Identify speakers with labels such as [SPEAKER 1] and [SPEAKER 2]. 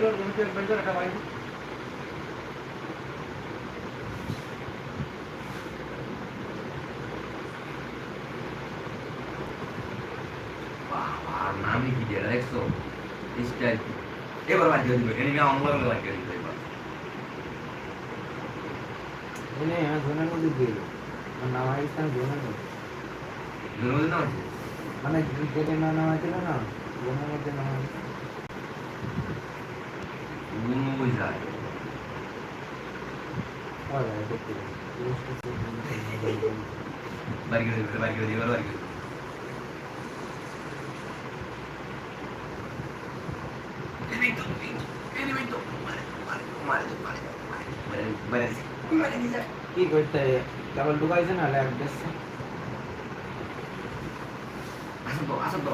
[SPEAKER 1] আর নামই কি দিয়ে দেখছো স্টাইল এবার বাদ দিয়ে দিবে এনিমি আমার মনে লাগে দিবে এবার
[SPEAKER 2] এনে জোনের মধ্যে দিয়ে নাম আইছে না জোনের মধ্যে
[SPEAKER 1] জোনের নাম আছে
[SPEAKER 2] মানে যেটা নাম আছে না জোনের মধ্যে নাম আছে
[SPEAKER 1] ওই যায়
[SPEAKER 2] আরে দেখতে
[SPEAKER 1] বাড়ি করে দিবে বাড়ি করে দিবে বাড়ি করে
[SPEAKER 2] কি করতে কেবল ঢুকাইছে না ল্যাব দেখছে
[SPEAKER 1] আসো তো